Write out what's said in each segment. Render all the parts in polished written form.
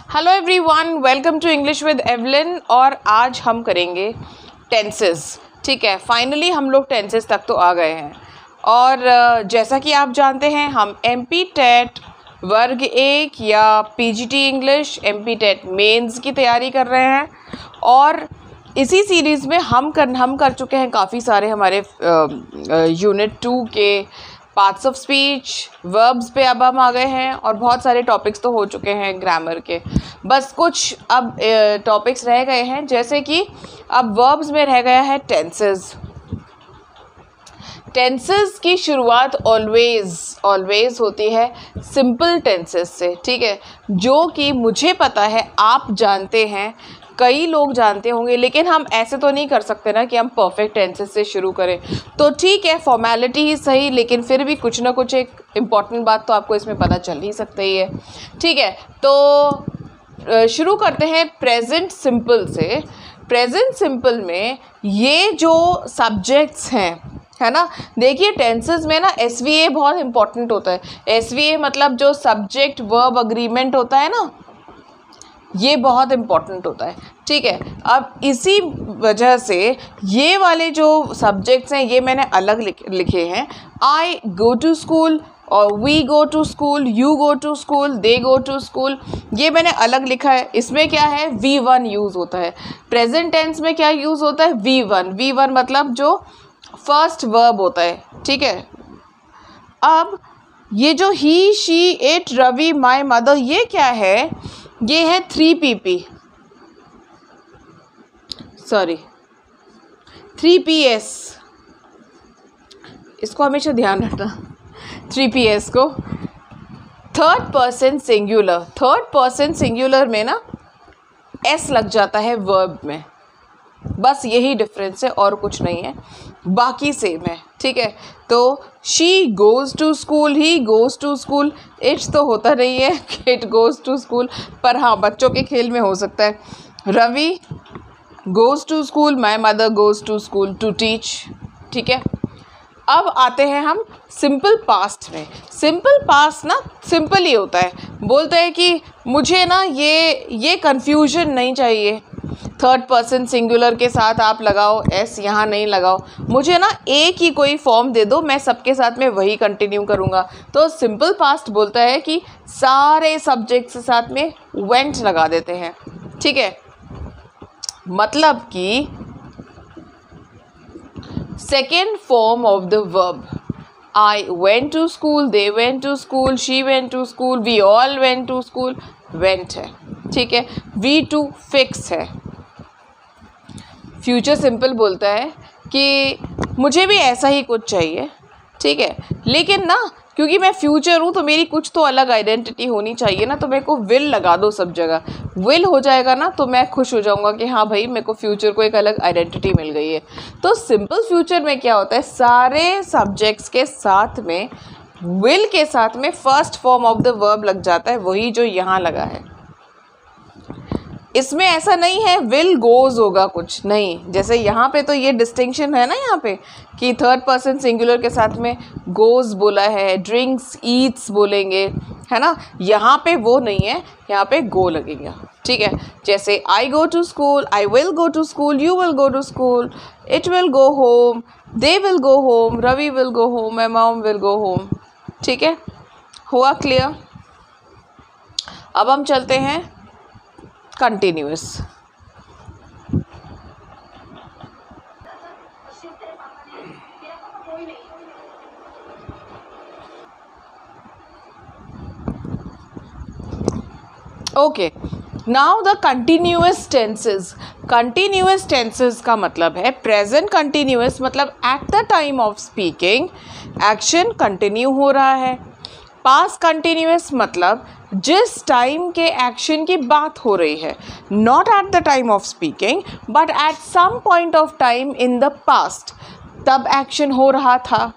Hello everyone, welcome to English with Evelyn. और आज हम करेंगे टेंसेस। ठीक है, फाइनली हम लोग टेंसेस तक तो आ गए हैं। और जैसा कि आप जानते हैं, हम एमपी टेट वर्ग 1 या PGT English MP TET mains की तैयारी कर रहे हैं। और इसी सीरीज़ में हम कर चुके हैं काफ़ी सारे हमारे यूनिट 2 के पार्ट्स ऑफ स्पीच, वर्ब्स पे अब हम आ गए हैं। और बहुत सारे टॉपिक्स तो हो चुके हैं ग्रामर के, बस कुछ अब टॉपिक्स रह गए हैं। जैसे कि अब वर्ब्स में रह गया है टेंसेस। टेंसेस की शुरुआत ऑलवेज होती है सिंपल टेंसेस से। ठीक है, जो कि मुझे पता है आप जानते हैं, कई लोग जानते होंगे, लेकिन हम ऐसे तो नहीं कर सकते ना कि हम परफेक्ट टेंसेस से शुरू करें। तो ठीक है, फॉर्मेलिटी ही सही, लेकिन फिर भी कुछ ना कुछ एक इम्पॉर्टेंट बात तो आपको इसमें पता चल ही सकती है। ठीक है, तो शुरू करते हैं प्रेजेंट सिंपल से। प्रेजेंट सिंपल में ये जो सब्जेक्ट्स हैं, है ना, देखिए टेंसेस में ना एसवीए बहुत इंपॉर्टेंट होता है। एसवीए मतलब जो सब्जेक्ट वर्ब अग्रीमेंट होता है ना, ये बहुत इम्पॉर्टेंट होता है। ठीक है, अब इसी वजह से ये वाले जो सब्जेक्ट्स हैं ये मैंने अलग लिखे हैं। आई गो टू स्कूल और we go to school, you go to school, they go to school, ये मैंने अलग लिखा है। इसमें क्या है, V1 यूज़ होता है। प्रेजेंट टेंस में क्या यूज़ होता है, V1 मतलब जो फर्स्ट वर्ब होता है। ठीक है, अब ये जो he, she, it, Ravi, my mother, ये क्या है, ये है 3PS। इसको हमेशा ध्यान रखना, 3PS को। थर्ड पर्सन सिंगुलर में ना S लग जाता है वर्ब में, बस यही डिफरेंस है और कुछ नहीं है, बाकी सेम है। ठीक है, तो she goes to school, he goes to school, it's तो होता नहीं है कि इट गोज़ टू स्कूल, पर हाँ बच्चों के खेल में हो सकता है। Ravi goes to school, my mother goes to school to teach. ठीक है, अब आते हैं हम सिंपल पास्ट में। सिंपल पास्ट ना सिंपल ही होता है। बोलते हैं कि मुझे ना ये कन्फ्यूजन नहीं चाहिए। थर्ड पर्सन सिंगुलर के साथ आप लगाओ एस, यहाँ नहीं लगाओ, मुझे ना एक ही कोई फॉर्म दे दो, मैं सबके साथ में वही कंटिन्यू करूँगा। तो सिंपल पास्ट बोलता है कि सारे सब्जेक्ट्स के साथ में वेंट लगा देते हैं। ठीक है, मतलब कि second form of the verb, I went to school, they went to school, she went to school, we all went to school, went है। ठीक है, V2 फिक्स है। फ्यूचर सिंपल बोलता है कि मुझे भी ऐसा ही कुछ चाहिए। ठीक है, लेकिन ना क्योंकि मैं फ्यूचर हूँ तो मेरी कुछ तो अलग आइडेंटिटी होनी चाहिए ना, तो मेरे को विल लगा दो सब जगह। विल हो जाएगा ना तो मैं खुश हो जाऊँगा कि हाँ भाई मेरे को फ्यूचर को एक अलग आइडेंटिटी मिल गई है। तो सिंपल फ्यूचर में क्या होता है, सारे सब्जेक्ट्स के साथ में विल के साथ में first form of the verb लग जाता है, वही जो यहाँ लगा है। इसमें ऐसा नहीं है विल गोज होगा, कुछ नहीं। जैसे यहाँ पे तो ये डिस्टिंक्शन है ना यहाँ पे कि थर्ड पर्सन सिंगुलर के साथ में गोज बोला है, ड्रिंक्स, ईट्स बोलेंगे, है ना। यहाँ पे वो नहीं है, यहाँ पे गो लगेगा। ठीक है, जैसे I go to school, I will go to school, you will go to school, it will go home, they will go home, Ravi will go home, my mom will go home. ठीक है, हुआ क्लियर। अब हम चलते हैं continuous. Okay, now the continuous tenses. Continuous tenses का मतलब है प्रेजेंट कंटिन्यूअस, मतलब at the time of speaking action continue हो रहा है। पास्ट कंटिन्यूअस मतलब जिस टाइम के एक्शन की बात हो रही है, not at the time of speaking but at some point of time in the past, तब एक्शन हो रहा था।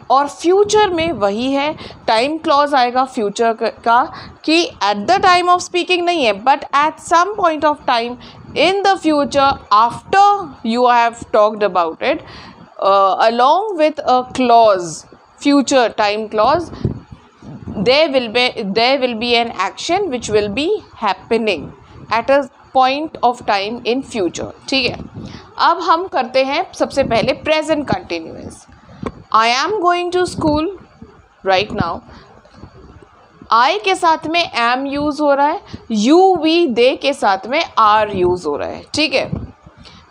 और फ्यूचर में वही है, टाइम क्लॉज आएगा फ्यूचर का कि at the time of speaking नहीं है, but at some point of time in the future after you have talked about it, along with a clause, future time clause, there will be an action which will be happening at a point of time in future. ठीक है, अब हम करते हैं सबसे पहले present continuous. I am going to school right now. I के साथ में am यूज़ हो रहा है, you, we, they के साथ में are यूज़ हो रहा है. ठीक है,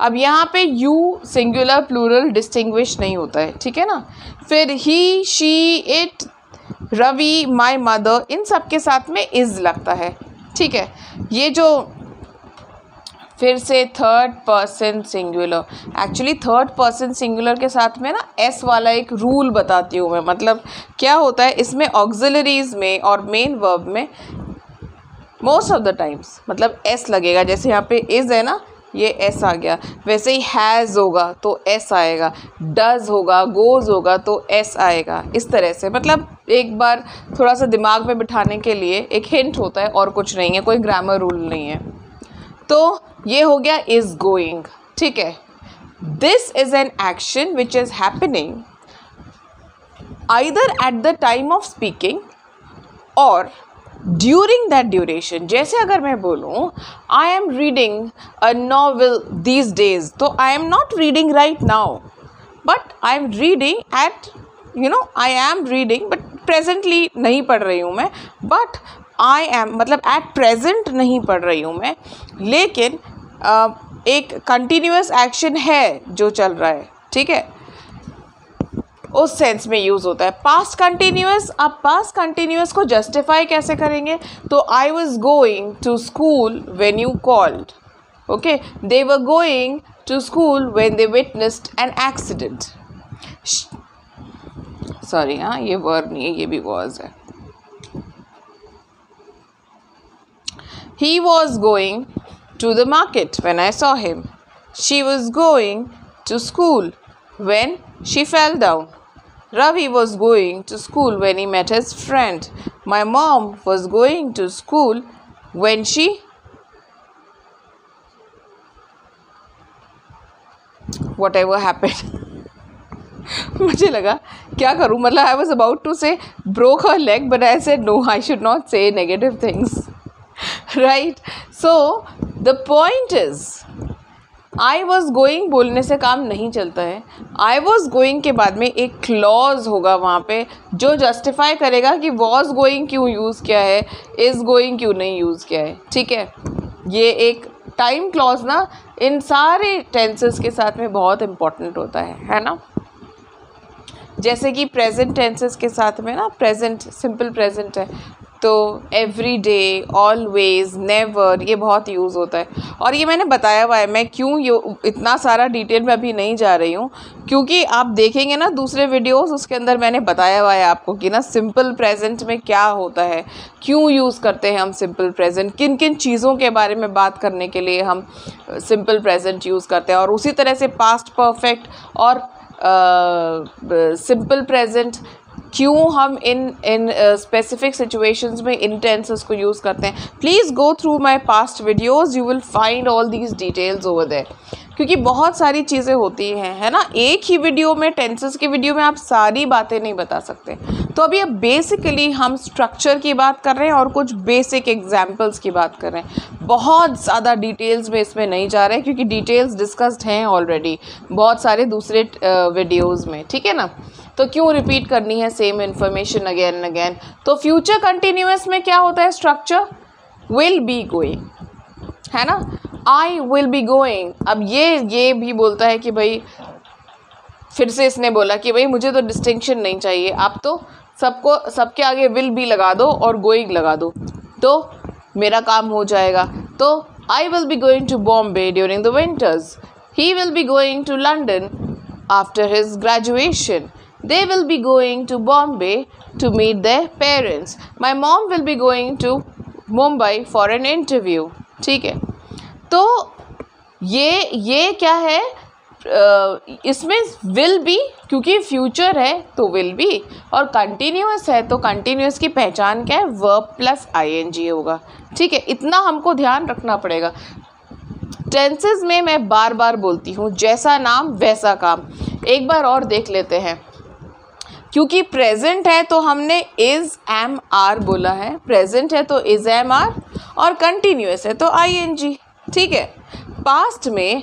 अब यहाँ पे you सिंगुलर प्लूरल डिस्टिंग्विश नहीं होता है. ठीक है ना. फिर he, she, it, Ravi, my mother, इन सब के साथ में इज़ लगता है. ठीक है, ये जो फिर से third person singular, actually third person singular के साथ में ना एस वाला एक रूल बताती हूँ मैं. मतलब क्या होता है इसमें, ऑक्सिलरीज में और मेन वर्ब में मोस्ट ऑफ द टाइम्स मतलब एस लगेगा. जैसे यहाँ पे इज़ है ना, ये एस आ गया. वैसे ही हैज़ होगा तो एस आएगा, डज होगा, गोज़ होगा तो एस आएगा. इस तरह से मतलब एक बार थोड़ा सा दिमाग में बिठाने के लिए एक हिंट होता है और कुछ नहीं है, कोई ग्रामर रूल नहीं है. तो ये हो गया इज़ गोइंग. ठीक है, this is an action which is happening either at the time of speaking और ड्यूरिंग दैट ड्यूरेशन. जैसे अगर मैं बोलूँ I am reading a novel these days, तो I am not reading right now but I am reading at I am reading but presently नहीं पढ़ रही हूँ मैं, बट आई एम मतलब एट प्रेजेंट नहीं पढ़ रही हूँ मैं, लेकिन एक कंटिन्यूअस एक्शन है जो चल रहा है. ठीक है, उस सेंस में यूज़ होता है. पास्ट कंटिन्यूअस, अब पास्ट कंटिन्यूअस को जस्टिफाई कैसे करेंगे, तो I was going to school when you called. Okay, they were going to school when they witnessed an accident. Sorry, हाँ ये वर्ब नहीं है, ये भी वॉज है. He was going to the market when I saw him. She was going to school when she fell down. Ravi was going to school when he met his friend. My mom was going to school when she whatever happened. मुझे लगा क्या करूँ, मतलब I was about to say broke her leg but I said no, I should not say negative things. Right? So the point is I was going बोलने से काम नहीं चलता है. I was going के बाद में एक क्लॉज होगा वहाँ पे जो जस्टिफाई करेगा कि was going क्यों यूज़ किया है, is going क्यों नहीं यूज़ किया है. ठीक है, ये एक टाइम क्लॉज ना इन सारे टेंसेस के साथ में बहुत इम्पॉर्टेंट होता है ना. जैसे कि प्रेजेंट टेंसेस के साथ में ना प्रेजेंट सिंपल प्रेजेंट है तो एवरी डे, ऑलवेज, नेवर, ये बहुत यूज़ होता है. और ये मैंने बताया हुआ है, मैं क्यों ये इतना सारा डिटेल में अभी नहीं जा रही हूँ, क्योंकि आप देखेंगे ना दूसरे वीडियोस, उसके अंदर मैंने बताया हुआ है आपको कि ना सिंपल प्रेजेंट में क्या होता है, क्यों यूज़ करते हैं हम सिंपल प्रेजेंट, किन किन चीज़ों के बारे में बात करने के लिए हम सिंपल प्रेजेंट यूज़ करते हैं. और उसी तरह से पास्ट परफेक्ट और सिंपल प्रेजेंट क्यों हम इन स्पेसिफिक सिचुएशंस में इन टेंसेस को यूज़ करते हैं. Please go through my past videos, you will find all these details over there, क्योंकि बहुत सारी चीज़ें होती हैं, है ना. एक ही वीडियो में, टेंसेस की वीडियो में आप सारी बातें नहीं बता सकते. तो अभी अब बेसिकली हम स्ट्रक्चर की बात कर रहे हैं और कुछ बेसिक एग्जाम्पल्स की बात कर रहे हैं. बहुत ज़्यादा डिटेल्स में इसमें नहीं जा रहे हैं क्योंकि डिटेल्स डिस्कस्ड हैं ऑलरेडी बहुत सारे दूसरे वीडियोज़ में. ठीक है ना, तो क्यों रिपीट करनी है same information again and again. तो फ्यूचर कंटिन्यूअस में क्या होता है स्ट्रक्चर, विल बी गोइंग, है ना. आई विल बी गोइंग. अब ये भी बोलता है कि भाई, फिर से इसने बोला कि भाई मुझे तो डिस्टिंक्शन नहीं चाहिए, आप तो सबके आगे विल बी लगा दो और गोइंग लगा दो तो मेरा काम हो जाएगा. तो I will be going to Bombay during the winters. He will be going to London after his graduation. They will be going to Bombay to meet their parents. My mom will be going to Mumbai for an interview. ठीक है, तो ये क्या है, इसमें will be, क्योंकि future है तो will be, और कंटिन्यूअस है तो कंटिन्यूअस की पहचान क्या है, verb प्लस ing होगा. ठीक है, इतना हमको ध्यान रखना पड़ेगा. टेंसेस में मैं बार बार बोलती हूँ, जैसा नाम वैसा काम. एक बार और देख लेते हैं. क्योंकि प्रेजेंट है तो हमने इज एम आर बोला है, प्रेजेंट है तो इज एम आर, और कंटिन्यूअस है तो आई एन जी। ठीक है, पास्ट में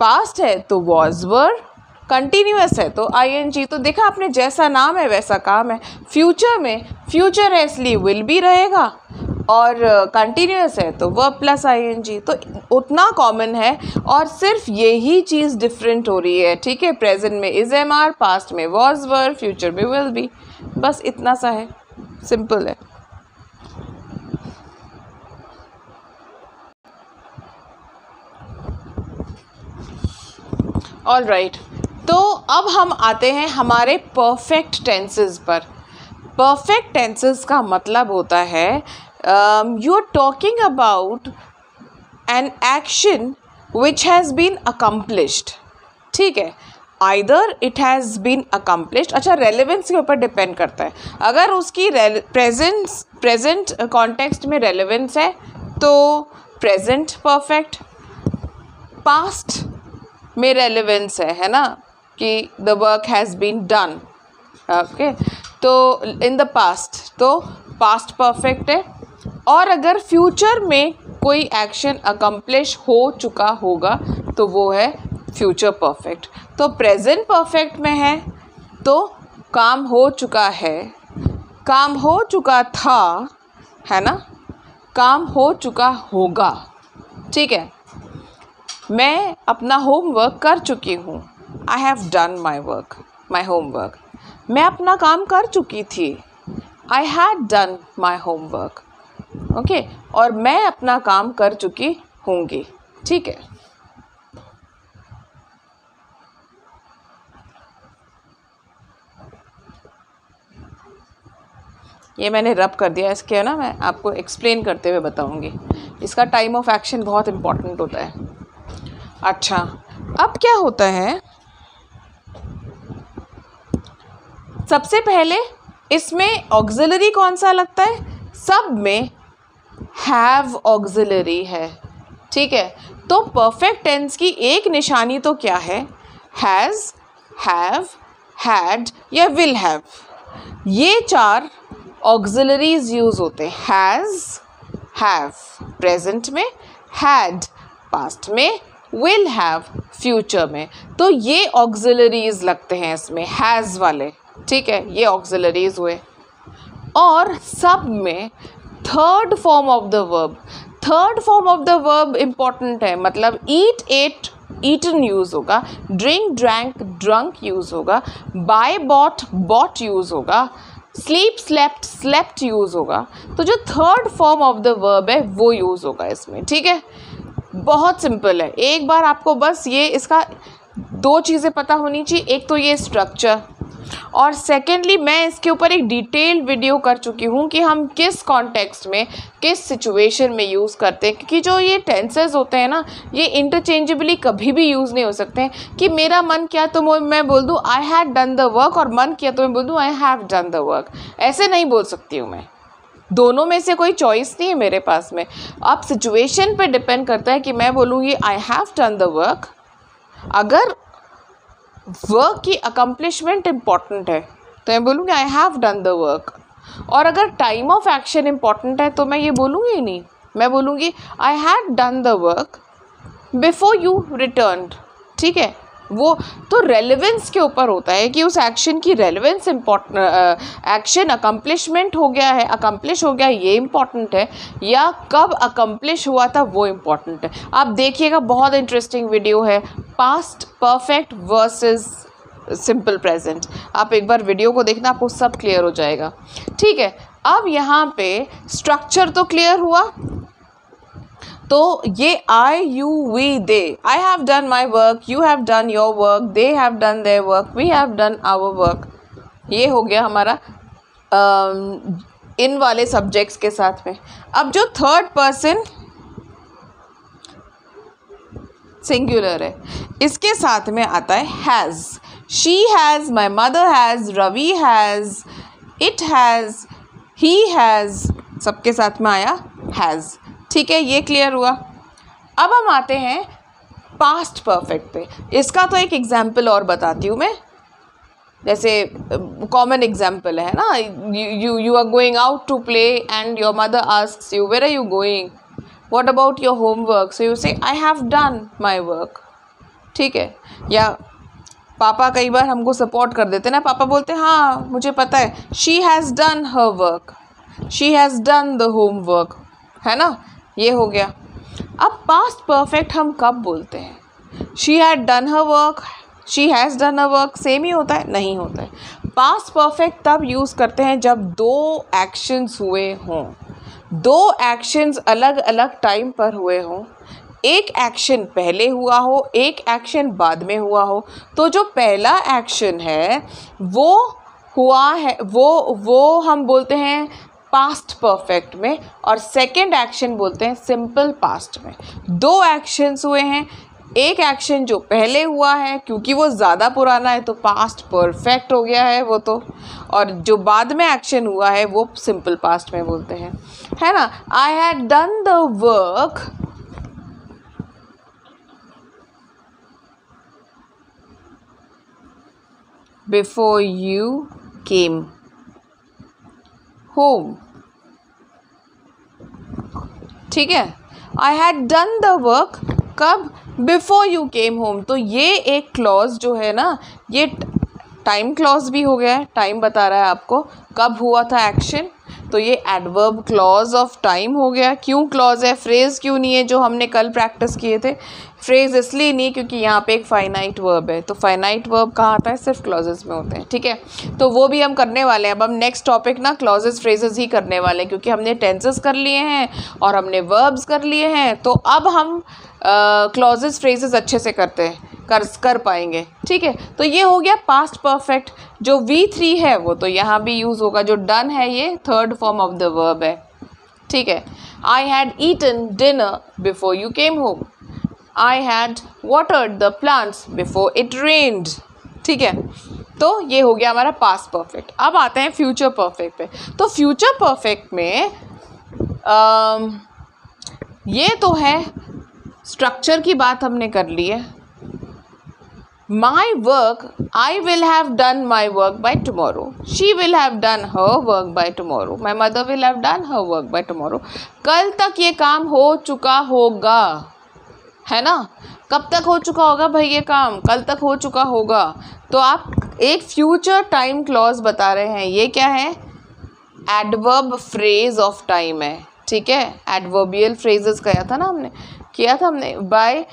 पास्ट है तो वॉज वर, कंटिन्यूअस है तो आई एन जी। तो देखा आपने, जैसा नाम है वैसा काम है। फ्यूचर में फ्यूचर है इसलिए विल बी रहेगा, और कंटिन्यूअस है तो verb plus I N G. तो उतना कॉमन है, और सिर्फ यही चीज़ डिफरेंट हो रही है। ठीक है, प्रेजेंट में इज एम आर, पास्ट में वॉज वर, फ्यूचर में विल बी, बस इतना सा है, सिंपल है। ऑल राइट, तो अब हम आते हैं हमारे परफेक्ट टेंसेस पर। परफेक्ट टेंसेस का मतलब होता है you are talking about an action which has been accomplished. ठीक है, either it has been accomplished. अच्छा, रेलेवेंस के ऊपर डिपेंड करता है। अगर उसकी प्रेजेंट कॉन्टेक्स्ट में रेलेवेंस है तो प्रेजेंट परफेक्ट, पास्ट में रेलेवेंस है ना, कि the work has been done, okay, तो इन द पास्ट तो पास्ट परफेक्ट है। और अगर फ्यूचर में कोई एक्शन अकम्प्लिश हो चुका होगा तो वो है फ्यूचर परफेक्ट। तो प्रेजेंट परफेक्ट में है तो काम हो चुका है, काम हो चुका था, है ना, काम हो चुका होगा। ठीक है, मैं अपना होमवर्क कर चुकी हूँ, आई have done my work, my homework. मैं अपना काम कर चुकी थी, आई had done my homework, okay, और मैं अपना काम कर चुकी होंगी। ठीक है, ये मैंने रब कर दिया, इसके ना मैं आपको एक्सप्लेन करते हुए बताऊंगी। इसका टाइम ऑफ एक्शन बहुत इम्पॉर्टेंट होता है। अच्छा, अब क्या होता है, सबसे पहले इसमें ऑक्सिलरी कौन सा लगता है? सब में हैव ऑक्सिलरी है। ठीक है, तो परफेक्ट टेंस की एक निशानी तो क्या है? हैज़, हैव, हैड या विल हैव, ये चार ऑक्सिलरीज यूज होते हैं। हैज़, हैव प्रेजेंट में, हैड पास्ट में, विल हैव फ्यूचर में। तो ये ऑक्सिलरीज लगते हैं इसमें, हैज़ वाले। ठीक है, ये ऑक्सिलरीज हुए। और सब में third form of the verb, third form of the verb important है। मतलब ईट, एट, ईटन यूज़ होगा, ड्रिंक, ड्रैंक, ड्रंक यूज़ होगा, बाय, बॉट, बॉट यूज़ होगा, स्लीप, स्लेप्ट, स्लेप्ट यूज़ होगा। तो जो third form of the verb है वो यूज़ होगा इसमें। ठीक है, बहुत सिंपल है। एक बार आपको बस ये इसका दो चीज़ें पता होनी चाहिए, एक तो ये स्ट्रक्चर, और सेकेंडली मैं इसके ऊपर एक डिटेल्ड वीडियो कर चुकी हूँ कि हम किस कॉन्टेक्स्ट में, किस सिचुएशन में यूज़ करते हैं। क्योंकि जो ये टेंसेस होते हैं ना, ये इंटरचेंजेबली कभी भी यूज़ नहीं हो सकते हैं कि मेरा मन किया तो मैं बोल दूँ आई हैड डन द वर्क, और मन किया तो मैं बोल दूँ आई हैव डन द वर्क। ऐसे नहीं बोल सकती हूँ मैं, दोनों में से कोई चॉइस नहीं है मेरे पास में। अब सिचुएशन पे डिपेंड करता है कि मैं बोलूँगी आई हैव डन द वर्क अगर वर्क की अकम्प्लिशमेंट इम्पॉर्टेंट है तो मैं बोलूँगी आई हैव डन द वर्क, और अगर टाइम ऑफ एक्शन इम्पॉर्टेंट है तो मैं ये बोलूँगी नहीं, मैं बोलूँगी आई had done the work before you returned. ठीक है, वो तो रेलेवेंस के ऊपर होता है कि उस एक्शन की रेलेवेंस इम्पॉर्टेंट, एक्शन अकम्प्लिशमेंट हो गया है, अकम्प्लिश हो गया ये इम्पॉर्टेंट है, या कब अकम्प्लिश हुआ था वो इम्पॉर्टेंट है। आप देखिएगा, बहुत इंटरेस्टिंग वीडियो है, past perfect versus simple present. आप एक बार वीडियो को देखना, आपको सब क्लियर हो जाएगा। ठीक है, अब यहाँ पे स्ट्रक्चर तो क्लियर हुआ। तो ये I, you, we, they, I have done my work, you have done your work, they have done their work, we have done our work, ये हो गया हमारा इन वाले सब्जेक्ट्स के साथ में। अब जो थर्ड पर्सन सिंगुलर है, इसके साथ में आता है has. She has, my mother has, Ravi has, it has, he has, सबके साथ में आया हैज़। ठीक है, ये क्लियर हुआ। अब हम आते हैं पास्ट परफेक्ट पे। इसका तो एक एग्जाम्पल और बताती हूँ मैं। जैसे कॉमन एग्जाम्पल है ना, you are going out to play and your mother asks you where are you going, what about your homework, so you say I have done my work, ठीक है। या पापा कई बार हमको सपोर्ट कर देते ना, पापा बोलते हैं हाँ मुझे पता है, she has done her work, she has done the homework, है ना, ये हो गया। अब पास्ट परफेक्ट हम कब बोलते हैं? She had done her work, she has done her work, same ही होता है? नहीं होता है। पास्ट परफेक्ट तब यूज़ करते हैं जब दो एक्शंस हुए हों, दो एक्शंस अलग अलग टाइम पर हुए हों, एक एक्शन पहले हुआ हो, एक एक्शन बाद में हुआ हो। तो जो पहला एक्शन है वो हुआ है, वो हम बोलते हैं पास्ट परफेक्ट में, और सेकंड एक्शन बोलते हैं सिंपल पास्ट में। दो एक्शंस हुए हैं, एक एक्शन जो पहले हुआ है क्योंकि वो ज़्यादा पुराना है तो पास्ट परफेक्ट हो गया है वो तो, और जो बाद में एक्शन हुआ है वो सिंपल पास्ट में बोलते हैं, है ना। I had done the work before you came home, ठीक है। I had done the work कब? Before you came home. तो ये एक क्लॉज जो है ना, ये टाइम क्लॉज भी हो गया है, टाइम बता रहा है आपको कब हुआ था एक्शन, तो ये एडवर्ब क्लॉज ऑफ टाइम हो गया। क्यों क्लॉज है, फ्रेज क्यों नहीं है जो हमने कल प्रैक्टिस किए थे? फ्रेज इसलिए नहीं क्योंकि यहाँ पे एक फाइनाइट वर्ब है, तो फाइनाइट वर्ब कहाँ आता है? सिर्फ क्लॉजेस में होते हैं, ठीक है। तो वो भी हम करने वाले हैं। अब हम नेक्स्ट टॉपिक ना क्लॉजेस फ्रेजेस ही करने वाले हैं, क्योंकि हमने टेंसेस कर लिए हैं और हमने वर्ब्स कर लिए हैं, तो अब हम क्लॉजेस फ्रेजेस अच्छे से कर पाएंगे, ठीक है। तो ये हो गया पास्ट परफेक्ट। जो V3 है वो तो यहाँ भी यूज़ होगा, जो डन है ये third form of the verb है, ठीक है। I had eaten dinner before you came home, I had watered the plants before it rained, ठीक है। तो ये हो गया हमारा पास्ट परफेक्ट। अब आते हैं फ्यूचर परफेक्ट पे। तो फ्यूचर परफेक्ट में ये तो है, स्ट्रक्चर की बात हमने कर ली है। My work, I will have done my work by tomorrow. She will have done her work by tomorrow. My mother will have done her work by tomorrow. कल तक ये काम हो चुका होगा, है ना। कब तक हो चुका होगा भाई ये काम? कल तक हो चुका होगा। तो आप एक फ्यूचर टाइम क्लॉज बता रहे हैं, ये क्या है? एडवर्ब फ्रेज ऑफ टाइम है, ठीक है। एडवर्बियल फ्रेजेस किया था हमने by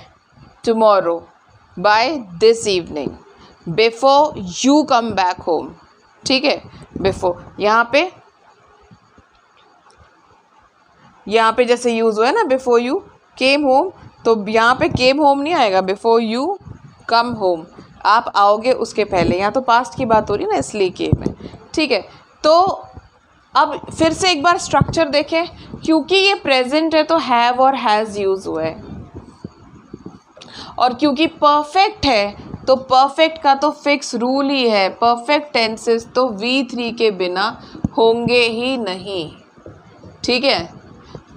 tomorrow, by this evening, before you come back home, ठीक है। before यहाँ पे जैसे यूज़ हुआ है ना before you came home, तो यहाँ पे came home नहीं आएगा, before you come home, आप आओगे उसके पहले। यहाँ तो पास्ट की बात हो रही है ना, इसलिए came है, ठीक है। तो अब फिर से एक बार स्ट्रक्चर देखें, क्योंकि ये प्रेजेंट है तो हैव और हैज़ यूज़ हुआ है, और क्योंकि परफेक्ट है तो परफेक्ट का तो फिक्स रूल ही है, परफेक्ट टेंसेस तो V3 के बिना होंगे ही नहीं, ठीक है।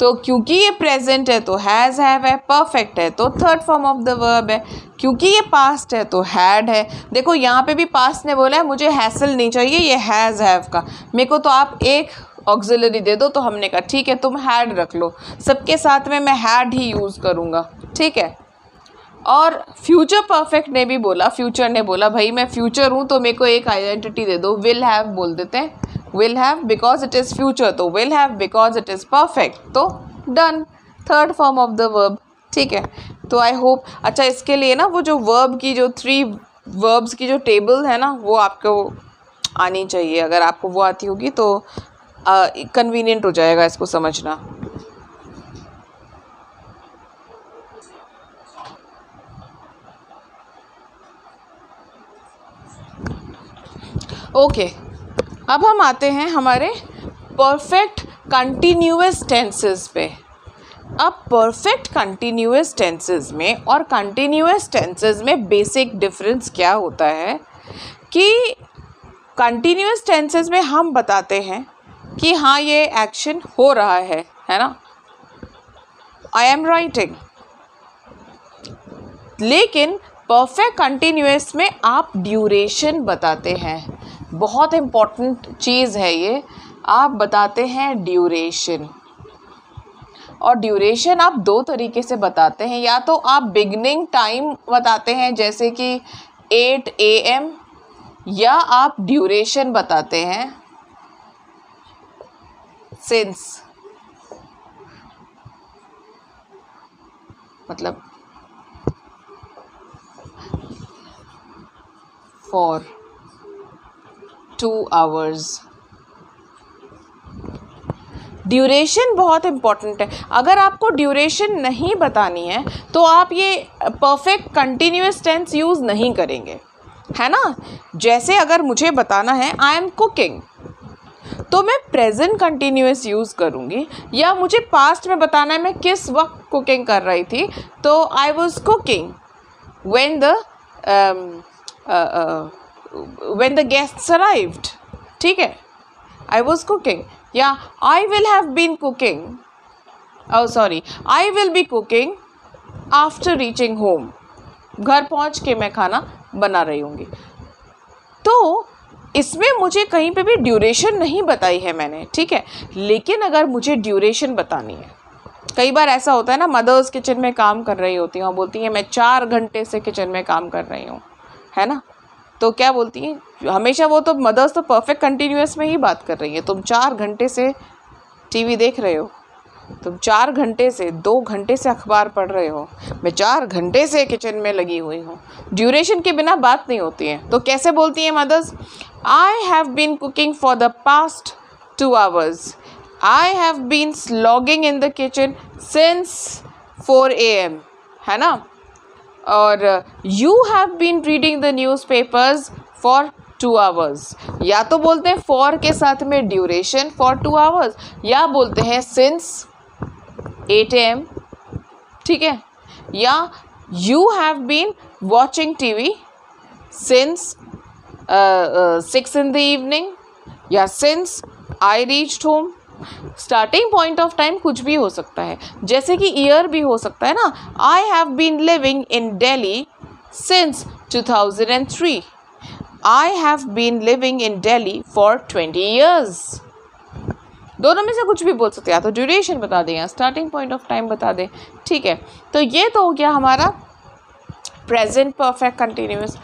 तो क्योंकि ये प्रेजेंट है तो हैज़ हैव है, परफेक्ट है तो third form of the verb है, क्योंकि ये पास्ट है तो हैड है। देखो यहाँ पे भी पास्ट ने बोला है मुझे हैसल नहीं चाहिए ये हैज़ हैव का, मेरे को तो आप एक ऑक्सिलरी दे दो, तो हमने कहा ठीक है तुम हैड रख लो, सबके साथ में मैं हैड ही यूज़ करूँगा, ठीक है। और फ्यूचर परफेक्ट ने भी बोला, फ्यूचर ने बोला भाई मैं फ्यूचर हूँ तो मेरे को एक आइडेंटिटी दे दो, विल हैव बोल देते हैं, will have because it is future, तो will have because it is perfect, तो done, third form of the verb, ठीक है। तो आई होप, अच्छा इसके लिए ना वो जो वर्ब की जो 3 वर्ब्स की जो टेबल है ना वो आपको आनी चाहिए, अगर आपको वो आती होगी तो कन्वीनियंट हो जाएगा इसको समझना। ओके, अब हम आते हैं हमारे परफेक्ट कंटिन्यूअस टेंसेस पे। अब परफेक्ट कंटिन्यूअस टेंसेस में और कंटिन्यूअस टेंसेस में बेसिक डिफरेंस क्या होता है कि कंटिन्यूअस टेंसेस में हम बताते हैं कि हाँ ये एक्शन हो रहा है ना, आई एम राइटिंग। लेकिन परफेक्ट कंटिन्यूअस में आप ड्यूरेशन बताते हैं, बहुत इम्पॉर्टेंट चीज़ है ये, आप बताते हैं ड्यूरेशन। और ड्यूरेशन आप दो तरीके से बताते हैं, या तो आप बिगनिंग टाइम बताते हैं जैसे कि 8 AM, या आप ड्यूरेशन बताते हैं सिंस, मतलब फॉर 2 hours। ड्यूरेशन बहुत इम्पॉर्टेंट है। अगर आपको ड्यूरेशन नहीं बतानी है तो आप ये परफेक्ट कंटिन्यूअस टेंस यूज़ नहीं करेंगे, है ना। जैसे अगर मुझे बताना है आई एम कुकिंग, तो मैं प्रेजेंट कंटिन्यूअस यूज़ करूँगी, या मुझे पास्ट में बताना है मैं किस वक्त कुकिंग कर रही थी, तो I was cooking when the guests arrived, ठीक है, I was cooking, या I will have been cooking, I will be cooking after reaching home, घर पहुंच के मैं खाना बना रही हूँगी। तो इसमें मुझे कहीं पे भी ड्यूरेशन नहीं बताई है मैंने, ठीक है। लेकिन अगर मुझे ड्यूरेशन बतानी है, कई बार ऐसा होता है ना, मदर्स किचन में काम कर रही होती हैं और बोलती हैं मैं 4 घंटे से किचन में काम कर रही हूँ, है ना। तो क्या बोलती हैं हमेशा, वो तो मदर्स तो परफेक्ट कंटिन्यूअस में ही बात कर रही है। तुम 4 घंटे से टीवी देख रहे हो, तुम 4 घंटे से 2 घंटे से अखबार पढ़ रहे हो, मैं 4 घंटे से किचन में लगी हुई हूँ। ड्यूरेशन के बिना बात नहीं होती है। तो कैसे बोलती हैं mothers, I have been cooking for the past 2 hours, I have been slogging in the kitchen since 4 AM, है ना। और you have been reading the newspapers for 2 hours, या तो बोलते हैं फॉर के साथ में ड्यूरेशन फॉर 2 hours, या बोलते हैं सिंस 8 AM, ठीक है, या you have been watching TV since 6 in the evening, या since I reached home. Starting point of time कुछ भी हो सकता है, जैसे कि ईयर भी हो सकता है ना, I have been living in Delhi since 2003, I have been living in Delhi for 20 years। दोनों में से कुछ भी बोल सकते हैं, या तो ड्यूरेशन बता दें या स्टार्टिंग पॉइंट ऑफ टाइम बता दें, ठीक है। तो ये तो हो गया हमारा present perfect continuous.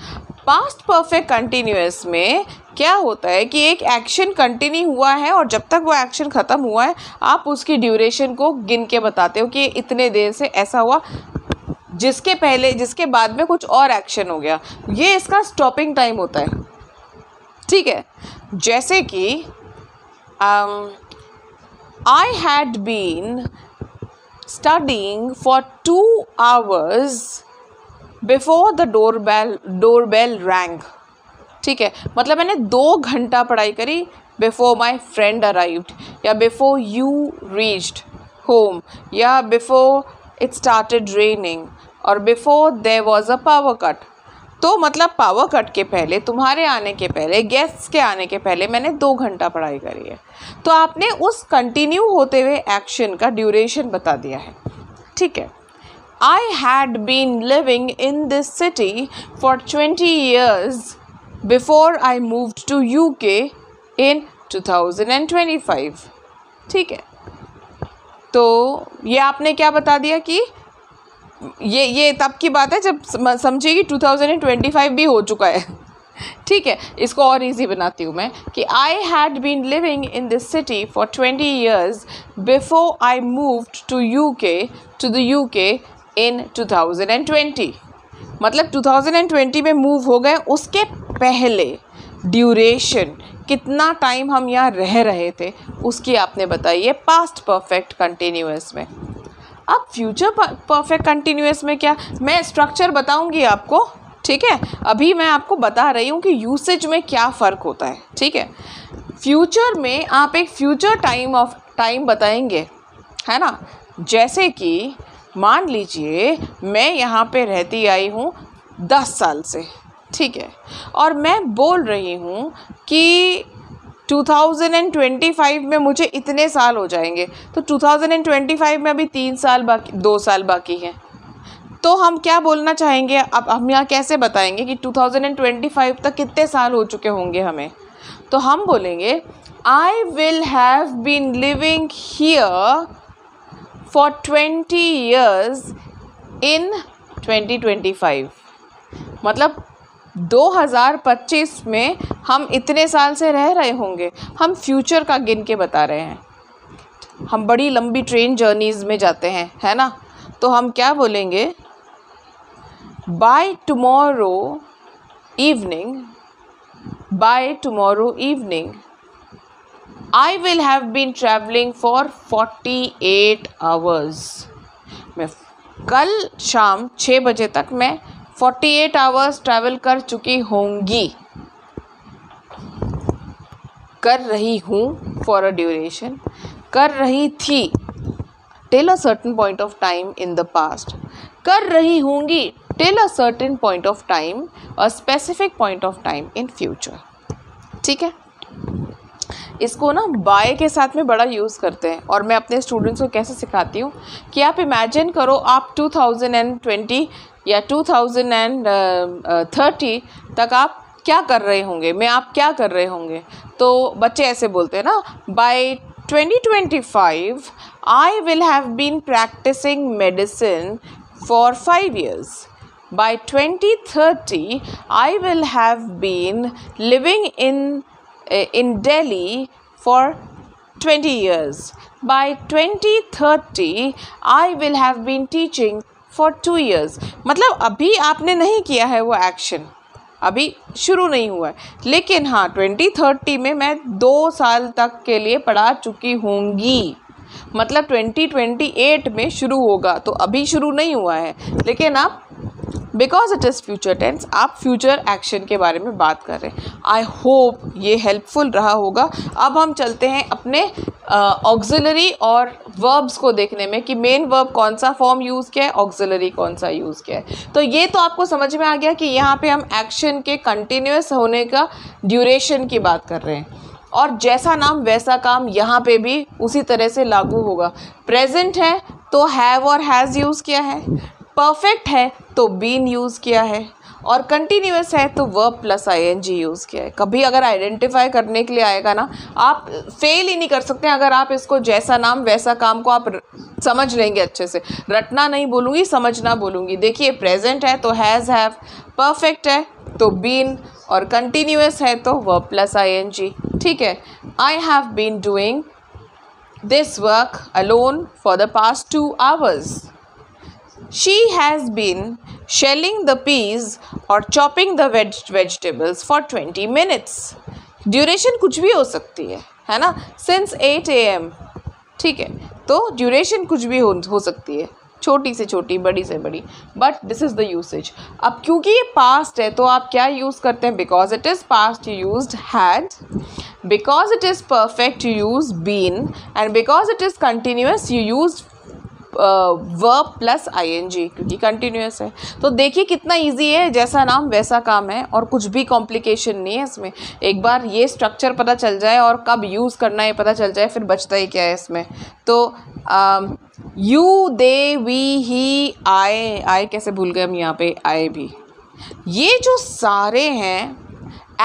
Past perfect continuous में क्या होता है कि एक एक्शन कंटिन्यू हुआ है और जब तक वो एक्शन ख़त्म हुआ है आप उसकी ड्यूरेशन को गिन के बताते हो कि इतने देर से ऐसा हुआ, जिसके बाद में कुछ और एक्शन हो गया, ये इसका स्टॉपिंग टाइम होता है, ठीक है। जैसे कि I had been studying for 2 hours before the doorbell rang, ठीक है, मतलब मैंने 2 घंटा पढ़ाई करी बिफोर माई फ्रेंड अराइव्ड, या बिफोर यू रीच्ड होम, या बिफोर इट स्टार्टेड रेनिंग, और before there was a power cut. तो मतलब पावर कट के पहले, तुम्हारे आने के पहले, गेस्ट्स के आने के पहले मैंने 2 घंटा पढ़ाई करी है। तो आपने उस कंटिन्यू होते हुए एक्शन का ड्यूरेशन बता दिया है, ठीक है। I had been living in this city for 20 years before I moved to UK in 2025, ठीक है। तो ये आपने क्या बता दिया कि ये तब की बात है जब समझिए कि 2025 भी हो चुका है, ठीक है। इसको और इजी बनाती हूँ मैं कि I had been living in this city for 20 years before I moved to the UK in 2020, मतलब 2020 में मूव हो गए, उसके पहले ड्यूरेशन कितना टाइम हम यहाँ रह रहे थे उसकी आपने बताई है पास्ट परफेक्ट कंटिन्यूअस में। अब फ्यूचर परफेक्ट कंटिन्यूअस में क्या, मैं स्ट्रक्चर बताऊंगी आपको, ठीक है। अभी मैं आपको बता रही हूँ कि यूसेज में क्या फ़र्क होता है, ठीक है। फ्यूचर में आप एक फ्यूचर टाइम बताएंगे, है ना। जैसे कि मान लीजिए मैं यहाँ पे रहती आई हूँ 10 साल से, ठीक है, और मैं बोल रही हूँ कि 2025 में मुझे इतने साल हो जाएंगे, तो 2025 में अभी 3 साल बाकी, 2 साल बाकी हैं। तो हम क्या बोलना चाहेंगे, अब हम यहाँ कैसे बताएंगे कि 2025 तक कितने साल हो चुके होंगे हमें। तो हम बोलेंगे I will have been living here for 20 years in 2025। मतलब 2025 में हम इतने साल से रह रहे होंगे। हम फ्यूचर का गिन के बता रहे हैं। हम बड़ी लंबी ट्रेन जर्नीज़ में जाते हैं, है ना। तो हम क्या बोलेंगे, by tomorrow evening I will have been travelling for 48 hours। मैं कल शाम 6 बजे तक मैं 48 hours ट्रैवल कर चुकी होंगी, कर रही हूँ फॉर अ ड्यूरेशन, कर रही थी till a certain point of time in the past, कर रही होंगी till a certain point of time, a specific point of time in future. ठीक है, इसको ना बाय के साथ में बड़ा यूज़ करते हैं। और मैं अपने स्टूडेंट्स को कैसे सिखाती हूँ कि आप इमेजिन करो आप 2020 या 2030 तक आप क्या कर रहे होंगे, में आप क्या कर रहे होंगे। तो बच्चे ऐसे बोलते हैं ना, by 2025 I will have been practising medicine for 5 years। By 2030 I will have been living in Delhi for 20 years। By 2030 I will have been teaching for 2 years। मतलब अभी आपने नहीं किया है वो एक्शन, अभी शुरू नहीं हुआ है, लेकिन हाँ 2030 में मैं 2 साल तक के लिए पढ़ा चुकी होंगी। मतलब 2028 में शुरू होगा, तो अभी शुरू नहीं हुआ है, लेकिन आप because it is future tense, आप फ्यूचर एक्शन के बारे में बात कर रहे हैं। आई होप ये हेल्पफुल रहा होगा। अब हम चलते हैं अपने ऑक्सिलरी और वर्ब्स को देखने में कि मेन वर्ब कौन सा फॉर्म यूज़ किया है, ऑक्सिलरी कौन सा यूज़ किया है। तो ये तो आपको समझ में आ गया कि यहाँ पे हम एक्शन के कंटिन्यूस होने का ड्यूरेशन की बात कर रहे हैं, और जैसा नाम वैसा काम यहाँ पे भी उसी तरह से लागू होगा। प्रेजेंट है तो हैव और हैज़ यूज़ किया है, परफेक्ट है तो बीन यूज़ किया है, और कंटिन्यूस है तो वर्ब प्लस आईएनजी यूज़ किया है। कभी अगर आइडेंटिफाई करने के लिए आएगा ना, आप फेल ही नहीं कर सकते अगर आप इसको जैसा नाम वैसा काम को आप समझ लेंगे अच्छे से। रटना नहीं बोलूँगी, समझना बोलूँगी। देखिए, प्रेजेंट है तो हैज़ हैव, परफेक्ट है तो बीन, और कंटिन्यूस है तो वर्ब प्लस आईएनजी। ठीक है, I have been doing this work alone for the past 2 hours। She has been shelling the peas or chopping the vegetables for 20 minutes। Duration कुछ भी हो सकती है ना, since 8 AM। ठीक है, तो ड्यूरेशन कुछ भी हो सकती है, छोटी से छोटी, बड़ी से बड़ी, but this is the usage. अब क्योंकि ये पास्ट है तो आप क्या यूज़ करते हैं, because it is past you used had, because it is perfect you use been, and because it is continuous you use verb plus ING, क्योंकि कंटिन्यूस है। तो देखिए कितना इजी है, जैसा नाम वैसा काम है, और कुछ भी कॉम्प्लिकेशन नहीं है इसमें। एक बार ये स्ट्रक्चर पता चल जाए और कब यूज़ करना है पता चल जाए, फिर बचता ही क्या है इसमें। तो यू, दे, वी, ही, आए कैसे भूल गए हम यहाँ पे, आए भी। ये जो सारे हैं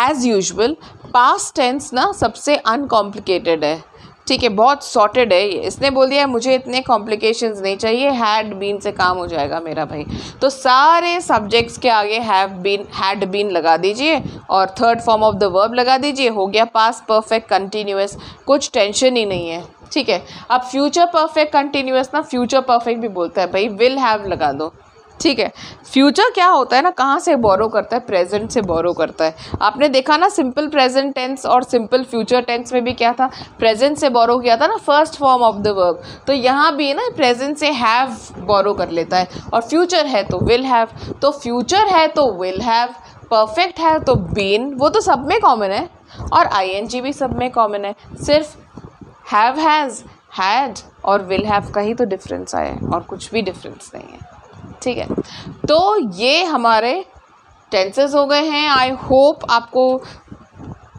एज यूजुअल पास्ट टेंस ना सबसे अनकॉम्प्लिकेटेड है। ठीक है, बहुत सॉर्टेड है। इसने बोल दिया है मुझे इतने कॉम्प्लिकेशंस नहीं चाहिए, हैड बीन से काम हो जाएगा मेरा भाई। तो सारे सब्जेक्ट्स के आगे हैव बीन, हैड बीन लगा दीजिए और third form of the verb लगा दीजिए, हो गया पास्ट परफेक्ट कंटिन्यूअस, कुछ टेंशन ही नहीं है। ठीक है, अब फ्यूचर परफेक्ट कंटिन्यूअस ना फ्यूचर परफेक्ट भी बोलता है भाई, विल हैव लगा दो। ठीक है, फ्यूचर क्या होता है ना, कहाँ से बोरो करता है, प्रेजेंट से बोरो करता है। आपने देखा ना सिंपल प्रेजेंट टेंस और सिंपल फ्यूचर टेंस में भी क्या था, प्रेजेंट से बोरो किया था ना first form of the verb. तो यहाँ भी ना प्रेजेंट से हैव बोरो कर लेता है, और फ्यूचर है तो विल हैव। तो फ्यूचर है तो विल हैव, परफेक्ट है तो बीन, वो तो सब में कॉमन है, और आईएनजी भी सब में कॉमन है। सिर्फ हैव, हैज़, हैड और विल हैव का ही तो डिफरेंस आया है, और कुछ भी डिफरेंस नहीं है। ठीक है, तो ये हमारे टेंसेस हो गए हैं। आई होप आपको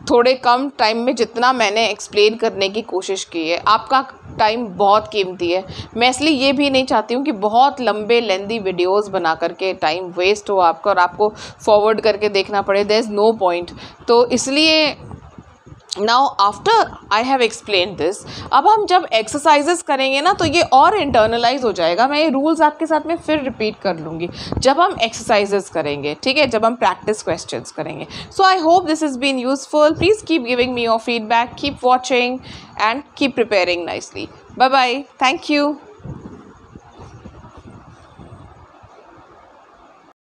थोड़े कम टाइम में जितना मैंने एक्सप्लेन करने की कोशिश की है। आपका टाइम बहुत कीमती है, मैं इसलिए ये भी नहीं चाहती हूँ कि बहुत लंबे लेंदी वीडियोस बना करके टाइम वेस्ट हो आपका और आपको फॉरवर्ड करके देखना पड़े, देयर इज़ नो पॉइंट। तो इसलिए now after I have explain this, अब हम जब एक्सरसाइजेस करेंगे ना तो ये और इंटरनलाइज हो जाएगा। मैं ये रूल्स आपके साथ में फिर रिपीट कर लूँगी जब हम एक्सरसाइजेस करेंगे, ठीक है, जब हम प्रैक्टिस क्वेश्चंस करेंगे। So I hope this is been useful. Please keep giving me your feedback, keep watching and keep preparing nicely. Bye bye, thank you.